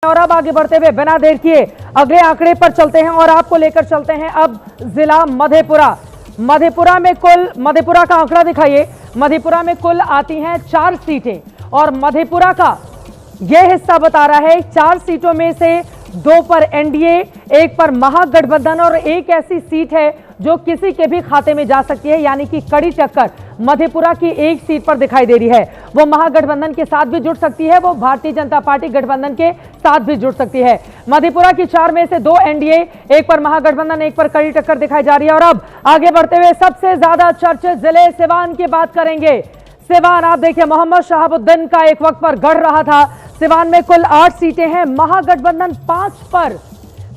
और अब आगे बढ़ते हुए बिना देर किए अगले आंकड़े पर चलते हैं और आपको लेकर चलते हैं अब जिला मधेपुरा। मधेपुरा का आंकड़ा दिखाइए। मधेपुरा में कुल आती हैं 4 सीटें और मधेपुरा का यह हिस्सा बता रहा है 4 सीटों में से 2 पर एनडीए, 1 पर महागठबंधन और एक ऐसी सीट है जो किसी के भी खाते में जा सकती है, यानी कि कड़ी टक्कर मधेपुरा की एक सीट पर दिखाई दे रही है। वो महागठबंधन के साथ भी जुड़ सकती है, वो भारतीय जनता पार्टी गठबंधन के साथ भी जुड़ सकती है। मधेपुरा की 4 में से 2 एनडीए, 1 पर महागठबंधन, 1 पर कड़ी टक्कर दिखाई जा रही है। और अब आगे बढ़ते हुए सबसे ज्यादा चर्चित जिले सिवान की बात करेंगे। सिवान आप देखिए, मोहम्मद शहाबुद्दीन का एक वक्त पर गढ़ रहा था। सिवान में कुल 8 सीटें हैं, महागठबंधन 5 पर।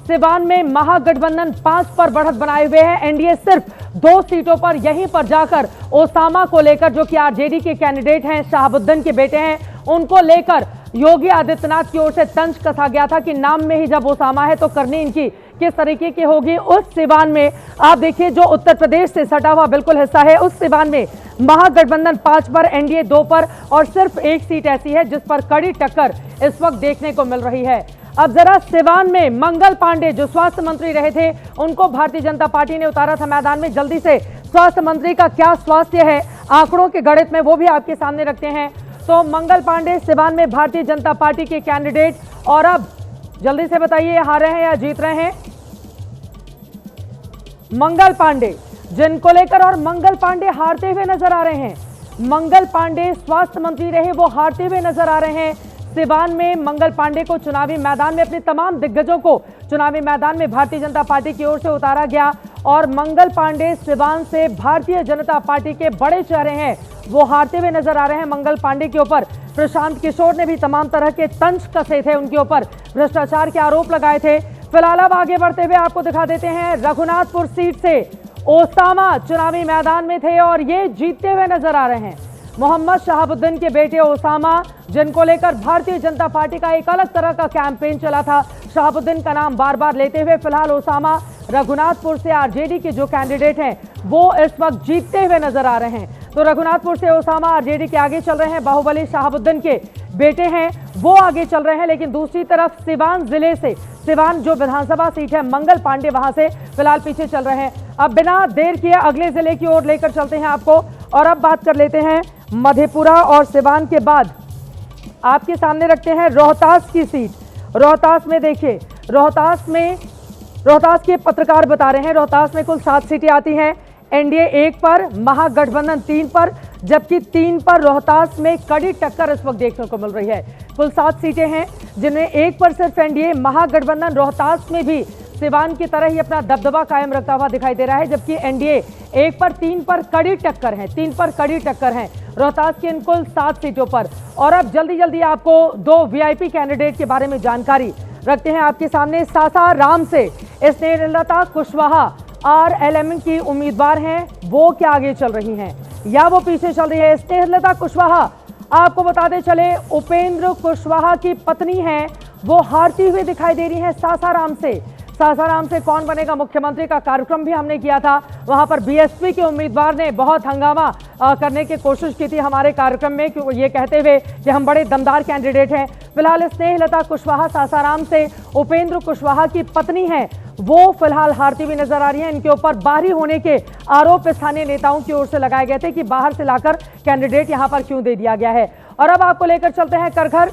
सिवान में महागठबंधन 5 पर बढ़त बनाए हुए है। एनडीए सिर्फ 2 सीटों पर यहीं पर जाकर ओसामा को लेकर, जो कि आरजेडी के कैंडिडेट हैं, शहाबुद्दीन के बेटे हैं, उनको लेकर योगी आदित्यनाथ की ओर से तंज कसा गया था कि नाम में ही जब ओसामा है तो करनी इनकी किस तरीके की होगी। उस सिवान में आप देखिए, जो उत्तर प्रदेश से सटा हुआ बिल्कुल हिस्सा है, उस सिवान में महागठबंधन 5 पर, एनडीए 2 पर और सिर्फ 1 सीट ऐसी है जिस पर कड़ी टक्कर इस वक्त देखने को मिल रही है। अब जरा सिवान में मंगल पांडे जो स्वास्थ्य मंत्री रहे थे, उनको भारतीय जनता पार्टी ने उतारा था मैदान में। जल्दी से स्वास्थ्य मंत्री का क्या स्वास्थ्य है आंकड़ों के गणित में, वो भी आपके सामने रखते हैं। तो मंगल पांडे सिवान में भारतीय जनता पार्टी के कैंडिडेट, और अब जल्दी से बताइए हारे हैं या जीत रहे हैं मंगल पांडे, जिनको लेकर, और मंगल पांडे हारते हुए नजर आ रहे हैं। मंगल पांडे स्वास्थ्य मंत्री रहे, वो हारते हुए नजर आ रहे हैं। सिवान में मंगल पांडे को चुनावी मैदान में, अपने तमाम दिग्गजों को चुनावी मैदान में भारतीय जनता पार्टी की ओर से उतारा गया और मंगल पांडे सिवान से भारतीय जनता पार्टी के बड़े चेहरे हैं, वो हारते हुए नजर आ रहे हैं। मंगल पांडे के ऊपर प्रशांत किशोर ने भी तमाम तरह के तंज कसे थे, उनके ऊपर भ्रष्टाचार के आरोप लगाए थे। फिलहाल अब आगे बढ़ते हुए आपको दिखा देते हैं, रघुनाथपुर सीट से ओसामा चुनावी मैदान में थे और ये जीतते हुए नजर आ रहे हैं। मोहम्मद शहाबुद्दीन के बेटे ओसामा, जिनको लेकर भारतीय जनता पार्टी का एक अलग तरह का कैंपेन चला था, शहाबुद्दीन का नाम बार बार लेते हुए। फिलहाल ओसामा रघुनाथपुर से आरजेडी के जो कैंडिडेट हैं वो इस वक्त जीतते हुए नजर आ रहे हैं। तो रघुनाथपुर से ओसामा आरजेडी के आगे चल रहे हैं, बाहुबली शहाबुद्दीन के बेटे हैं वो आगे चल रहे हैं। लेकिन दूसरी तरफ सिवान जिले से, सिवान जो विधानसभा सीट है, मंगल पांडे वहां से फिलहाल पीछे चल रहे हैं। अब बिना देर किए अगले जिले की ओर लेकर चलते हैं आपको, और अब बात कर लेते हैं मधेपुरा और सिवान के बाद आपके सामने रखते हैं रोहतास की सीट। रोहतास में देखिए, रोहतास के पत्रकार बता रहे हैं, रोहतास में कुल 7 सीटें आती हैं, एनडीए 1 पर, महागठबंधन 3 पर, जबकि 3 पर रोहतास में कड़ी टक्कर इस वक्त देखने को मिल रही है। कुल 7 सीटें हैं जिनमें 1 पर सिर्फ एनडीए, महागठबंधन रोहतास में भी सिवान की तरह ही अपना दबदबा कायम रखता हुआ दिखाई दे रहा है, जबकि एनडीए 1 पर, 3 पर कड़ी टक्कर है, 3 पर कड़ी टक्कर है रोहतास की इन कुल 7 सीटों पर। और अब जल्दी आपको 2 वीआईपी कैंडिडेट के बारे में जानकारी रखते हैं आपके सामने। सासाराम से स्नेहलता कुशवाहा आरएलएम की उम्मीदवार हैं, वो क्या आगे चल रही हैं या वो पीछे चल रही है? स्नेहलता कुशवाहा, आपको बताते चले, उपेंद्र कुशवाहा की पत्नी हैं, वो हारती हुई दिखाई दे रही हैं सासाराम से। सासाराम से कौन बनेगा मुख्यमंत्री का कार्यक्रम भी हमने किया था, वहां पर बीएसपी के उम्मीदवार ने बहुत हंगामा करने की कोशिश की थी हमारे कार्यक्रम में, क्योंकि ये कहते हुए कि हम बड़े दमदार कैंडिडेट हैं। फिलहाल स्नेहलता कुशवाहा सासाराम से, उपेंद्र कुशवाहा की पत्नी हैं, वो फिलहाल हारती हुई नजर आ रही हैं। इनके ऊपर बाहरी होने के आरोप स्थानीय नेताओं की ओर से लगाए गए थे कि बाहर से लाकर कैंडिडेट यहां पर क्यों दे दिया गया है। और अब आपको लेकर चलते हैं करघर।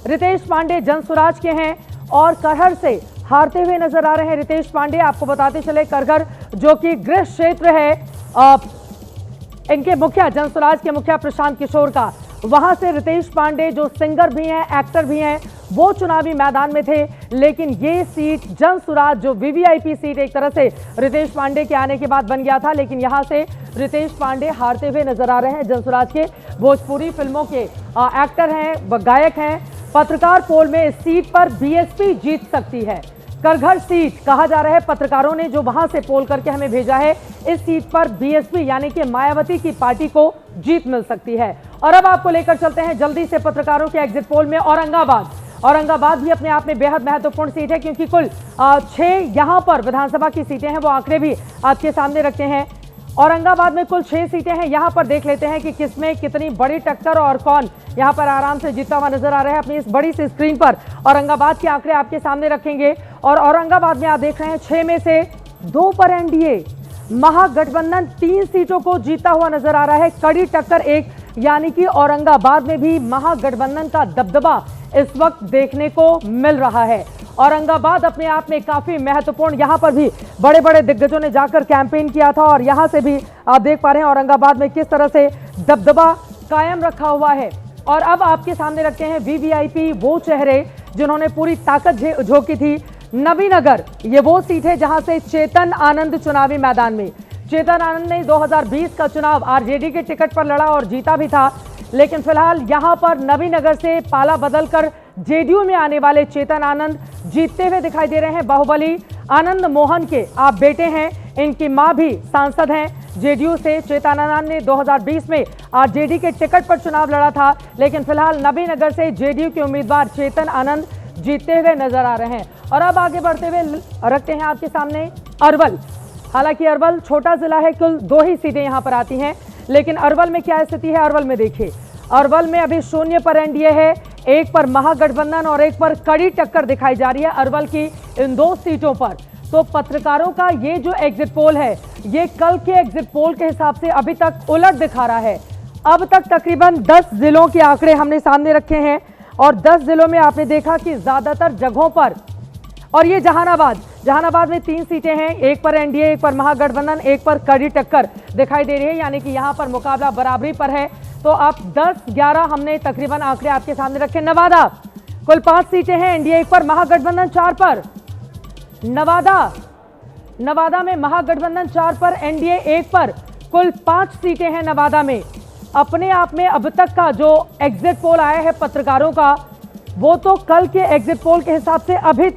रितेश पांडे जनसुराज के हैं और करहर से हारते हुए नजर आ रहे हैं रितेश पांडे। आपको बताते चले, करघर जो कि गृह क्षेत्र है इनके मुखिया, जनसुराज के मुखिया प्रशांत किशोर का, वहां से रितेश पांडे जो सिंगर भी हैं, एक्टर भी हैं, वो चुनावी मैदान में थे। लेकिन ये सीट जनसुराज जो वीवीआईपी सीट एक तरह से रितेश पांडे के आने के बाद बन गया था, लेकिन यहां से रितेश पांडे हारते हुए नजर आ रहे हैं। जनसुराज के भोजपुरी फिल्मों के एक्टर हैं, गायक हैं। पत्रकार पोल में इस सीट पर बीएसपी जीत सकती है। करघर सीट कहा जा रहा है, पत्रकारों ने जो वहां से पोल करके हमें भेजा है, इस सीट पर बीएसपी यानी कि मायावती की पार्टी को जीत मिल सकती है। और अब आपको लेकर चलते हैं जल्दी से पत्रकारों के एग्जिट पोल में औरंगाबाद भी अपने आप में बेहद महत्वपूर्ण सीट है, क्योंकि कुल 6 यहां पर विधानसभा की सीटें हैं, वो आंकड़े भी आपके सामने रखते हैं। औरंगाबाद में कुल 6 सीटें हैं। यहां पर देख लेते हैं कि किसमें कितनी बड़ी टक्कर और कौन यहां पर आराम से जीता हुआ नजर आ रहा है। अपनी इस बड़ी सी स्क्रीन पर औरंगाबाद के आंकड़े आपके सामने रखेंगे और औरंगाबाद में आप देख रहे हैं 6 में से 2 पर एनडीए। महागठबंधन 3 सीटों को जीता हुआ नजर आ रहा है, कड़ी टक्कर एक, यानी कि औरंगाबाद में भी महागठबंधन का दबदबा इस वक्त देखने को मिल रहा है। औरंगाबाद अपने आप में काफी महत्वपूर्ण, यहां पर भी बड़े बड़े दिग्गजों ने जाकर कैंपेन किया था और यहां से भी आप देख पा रहे हैं औरंगाबाद में किस तरह से दबदबा कायम रखा हुआ है। और अब आपके सामने रखते हैं वीवीआईपी, वो चेहरे जिन्होंने पूरी ताकत झोंकी थी। नबीनगर ये वो सीट है जहां से चेतन आनंद चुनावी मैदान में, चेतन आनंद ने 2020 का चुनाव आरजेडी के टिकट पर लड़ा और जीता भी था, लेकिन फिलहाल यहां पर नबीनगर से पाला बदलकर जेडीयू में आने वाले चेतन आनंद जीतते हुए दिखाई दे रहे हैं। बाहुबली आनंद मोहन के आप बेटे हैं, इनकी मां भी सांसद हैं जेडीयू से। चेतन आनंद ने 2020 में आरजेडी के टिकट पर चुनाव लड़ा था, लेकिन फिलहाल नबीनगर से जेडीयू के उम्मीदवार चेतन आनंद जीतते हुए नजर आ रहे हैं। और अब आगे बढ़ते हुए रखते हैं आपके सामने अरवल। हालांकि अरवल छोटा जिला है, कुल 2 ही सीटें यहां पर आती हैं, लेकिन अरवल में क्या स्थिति है अरवल में देखिए। अरवल में अभी 0 पर एनडीए है, 1 पर महागठबंधन और 1 पर कड़ी टक्कर दिखाई जा रही है अरवल की इन 2 सीटों पर। तो पत्रकारों का ये जो एग्जिट पोल है, ये कल के एग्जिट पोल के हिसाब से अभी तक उलट दिखा रहा है। अब तक तकरीबन 10 जिलों के आंकड़े हमने सामने रखे हैं और 10 जिलों में आपने देखा कि ज्यादातर जगहों पर, और ये जहानाबाद में 3 सीटें हैं, 1 पर एनडीए, 1 पर महागठबंधन, 1 पर कड़ी टक्कर दिखाई दे रही है, यानी कि यहां पर मुकाबला बराबरी पर है। तो अब 10-11 हमने तकरीबन आंकड़े आपके सामने रखे। नवादा कुल 5 सीटें हैं, एनडीए 1 पर, महागठबंधन 4 पर। नवादा में महागठबंधन 4 पर, एनडीए 1 पर, कुल 5 सीटें हैं नवादा में। अपने आप में अब तक का जो एग्जिट पोल आया है पत्रकारों का, वो तो कल के एग्जिट पोल के हिसाब से अभी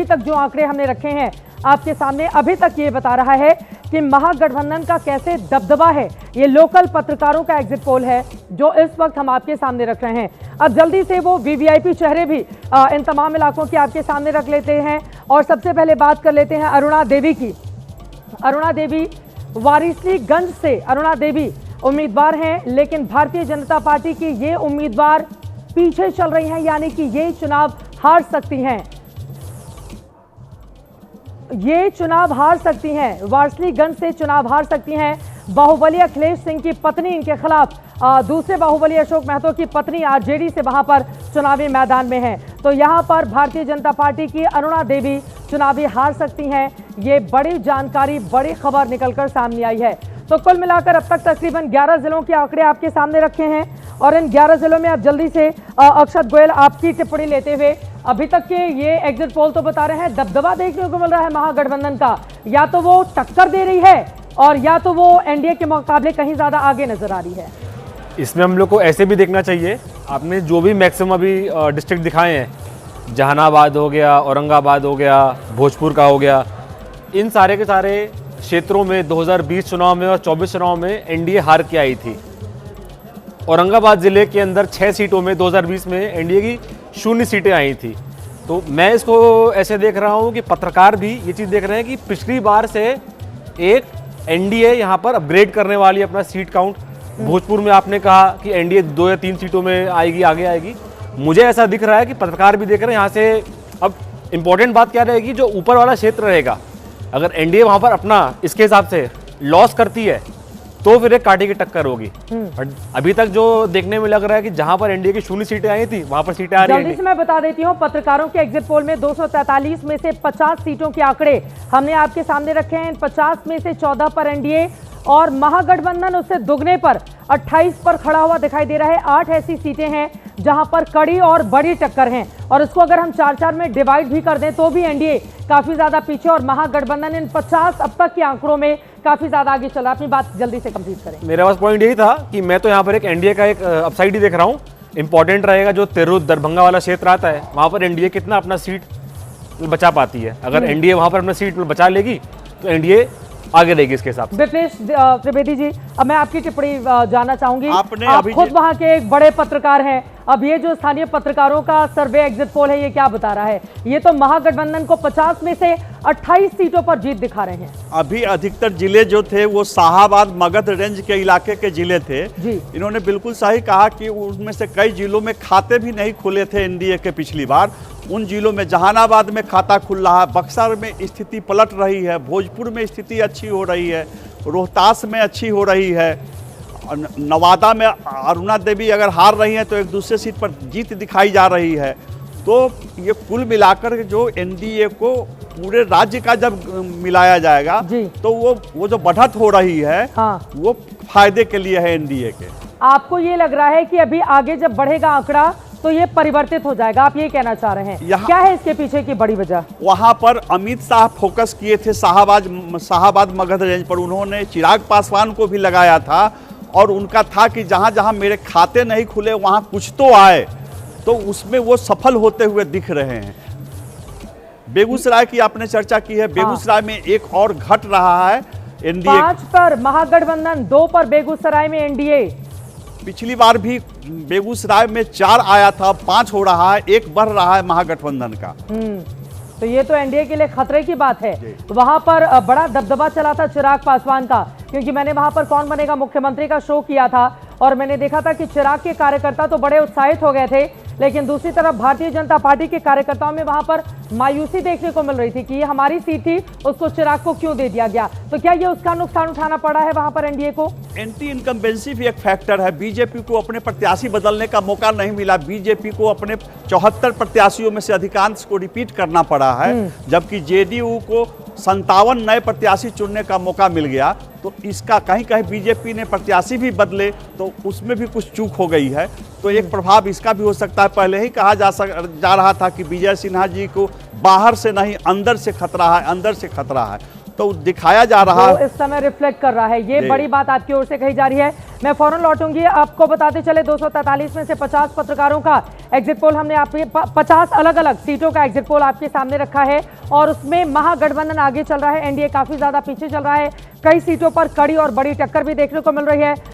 तक जो आंकड़े हमने रखे हैं आपके सामने, अभी तक ये बता रहा है कि महागठबंधन का कैसे दबदबा है। ये लोकल पत्रकारों का एग्जिट पोल है जो इस वक्त हम आपके सामने रख रहे हैं। अब जल्दी से वो वीवीआईपी चेहरे भी इन तमाम इलाकों के आपके सामने रख लेते हैं और सबसे पहले बात कर लेते हैं अरुणा देवी की। अरुणा देवी वारिसलीगंज से अरुणा देवी उम्मीदवार हैं, लेकिन भारतीय जनता पार्टी की ये उम्मीदवार पीछे चल रही हैं, यानी कि ये चुनाव हार सकती हैं। ये चुनाव हार सकती हैं, वारिसलीगंज से चुनाव हार सकती हैं। बाहुबली अखिलेश सिंह की पत्नी इनके खिलाफ, दूसरे बाहुबली अशोक महतो की पत्नी आरजेडी से वहां पर चुनावी मैदान में है। तो यहां पर भारतीय जनता पार्टी की अरुणा देवी चुनावी हार सकती हैं। ये बड़ी जानकारी, बड़ी खबर निकलकर सामने आई है। तो कुल मिलाकर अब तक तकरीबन 11 जिलों के आंकड़े आपके सामने रखे हैं और इन 11 जिलों में आप जल्दी से अक्षत गोयल आपकी टिप्पणी लेते हुए, अभी तक के ये एग्जिट पोल तो बता रहे हैं दबदबा देखने को मिल रहा है महागठबंधन का, या तो वो टक्कर दे रही है और या तो वो एनडीए के मुकाबले कहीं ज्यादा आगे नजर आ रही है। इसमें हम लोग को ऐसे भी देखना चाहिए, आपने जो भी मैक्सिमम अभी डिस्ट्रिक्ट दिखाए हैं, जहानाबाद हो गया, औरंगाबाद हो गया, भोजपुर का हो गया, इन सारे के सारे क्षेत्रों में 2020 चुनाव में और 24 चुनाव में एनडीए हार के आई थी। औरंगाबाद ज़िले के अंदर 6 सीटों में 2020 में एनडीए की 0 सीटें आई थी। तो मैं इसको ऐसे देख रहा हूँ कि पत्रकार भी ये चीज़ देख रहे हैं कि पिछली बार से एक एनडीए यहाँ पर अपग्रेड करने वाली अपना सीट काउंट। भोजपुर में आपने कहा कि एनडीए 2 या 3 सीटों में आएगी, आगे आएगी। मुझे ऐसा दिख रहा है कि पत्रकार भी देख रहे हैं यहाँ से। अब इम्पोर्टेंट बात क्या रहेगी, जो ऊपर वाला क्षेत्र रहेगा, अगर एनडीए वहाँ पर अपना इसके हिसाब से लॉस करती है तो फिर एक कांटे की टक्कर होगी। बट अभी तक जो देखने में लग रहा है कि जहां पर एनडीए की 0 सीटें आई थी वहां पर सीटें आ रही हैं। जल्दी से मैं बता देती हूं, पत्रकारों के एग्जिट पोल में 243 में से 50 सीटों के आंकड़े हमने आपके सामने रखे हैं। 50 में से 14 पर एनडीए और महागठबंधन उससे दुगने पर 28 पर खड़ा हुआ दिखाई दे रहा है। 8 ऐसी सीटें हैं जहां पर कड़ी और बड़ी टक्कर हैं और इसको अगर हम 4-4 में डिवाइड भी कर दें तो भी एनडीए काफी ज्यादा पीछे और महागठबंधन इन 50 अब तक के आंकड़ों में काफी ज्यादा आगे चल रहा है। अपनी बात जल्दी से कंप्लीट करें। मेरा बस पॉइंट यही था कि मैं तो यहाँ पर एक एनडीए का एक अपसाइड ही देख रहा हूँ। इंपॉर्टेंट रहेगा जो तिरहुत दरभंगा वाला क्षेत्र आता है, वहां पर एनडीए कितना अपना सीट बचा पाती है। अगर एनडीए वहां पर अपना सीट बचा लेगी तो एनडीए आगे रहेगी इसके हिसाब से। विप्लेश त्रिवेदी जी, अब मैं आपकी टिप्पणी जानना चाहूंगी। आप खुद वहां के एक बड़े पत्रकार हैं, अब ये जो स्थानीय पत्रकारों का सर्वे एग्जिट पोल है, ये क्या बता रहा है? ये तो महागठबंधन को 50 में से 28 सीटों पर जीत दिखा रहे हैं। अभी अधिकतर जिले जो थे वो शाहाबाद मगध रेंज के इलाके के जिले थे जी। इन्होंने बिल्कुल सही कहा कि उनमें से कई जिलों में खाते भी नहीं खुले थे एनडीए के पिछली बार। उन जिलों में जहानाबाद में खाता खुल रहा है, बक्सर में स्थिति पलट रही है, भोजपुर में स्थिति अच्छी हो रही है, रोहतास में अच्छी हो रही है, नवादा में अरुणा देवी अगर हार रही हैं तो एक दूसरे सीट पर जीत दिखाई जा रही है। तो ये कुल मिलाकर जो एनडीए को पूरे राज्य का जब मिलाया जाएगा तो वो जो बढ़त हो रही है वो फायदे के लिए है एनडीए के। आपको ये लग रहा है कि अभी आगे जब बढ़ेगा आंकड़ा तो ये परिवर्तित हो जाएगा, आप ये कहना चाह रहे हैं? क्या है इसके पीछे की बड़ी वजह? वहां पर अमित शाह फोकस किए थे शाहाबाद मगध रेंज पर। उन्होंने चिराग पासवान को भी लगाया था और उनका था कि जहां जहां मेरे खाते नहीं खुले वहां कुछ तो आए, तो उसमें वो सफल होते हुए दिख रहे हैं। बेगूसराय की आपने चर्चा की है, बेगूसराय में एक और घट रहा है एनडीए। 5 पर महागठबंधन, 2 पर बेगूसराय में एनडीए। पिछली बार भी बेगूसराय में 4 आया था, 5 हो रहा है, 1 बढ़ रहा है महागठबंधन का। तो ये तो एनडीए के लिए खतरे की बात है। वहां पर बड़ा दबदबा चला था चिराग पासवान का, क्योंकि मैंने वहां पर कौन बनेगा मुख्यमंत्री का शो किया था और मैंने देखा था कि चिराग के कार्यकर्ता तो बड़े उत्साहित हो गए थे, लेकिन दूसरी तरफ भारतीय जनता पार्टी के कार्यकर्ताओं में वहां पर मायूसी देखने को मिल रही थी कि ये हमारी सीट थी, उसको चिराग को क्यों दे दिया गया। तो क्या ये उसका नुकसान उठाना पड़ा है वहां पर एनडीए को? एंटी इनकम्बेंसी भी एक फैक्टर है। बीजेपी को अपने प्रत्याशी बदलने का मौका नहीं मिला। बीजेपी को अपने 74 प्रत्याशियों में से अधिकांश को रिपीट करना पड़ा है, जबकि जेडीयू को 57 नए प्रत्याशी चुनने का मौका मिल गया। तो इसका कहीं कहीं बीजेपी ने प्रत्याशी भी बदले तो उसमें भी कुछ चूक हो गई है। तो एक प्रभाव इसका भी हो सकता है। पहले ही कहा जा रहा था कि विजय सिन्हा जी को बाहर से नहीं अंदर से खतरा है, अंदर से खतरा है, तो दिखाया जा रहा है। इस समय रिफ्लेक्ट कर रहा है, ये बड़ी बात आपकी ओर से कही जा रही है। मैं फौरन लौटूंगी। आपको बताते चले 243 में से 50 पत्रकारों का एग्जिट पोल हमने आपके 50 अलग अलग सीटों का एग्जिट पोल आपके सामने रखा है और उसमें महागठबंधन आगे चल रहा है, एनडीए काफी ज्यादा पीछे चल रहा है। कई सीटों पर कड़ी और बड़ी टक्कर भी देखने को मिल रही है।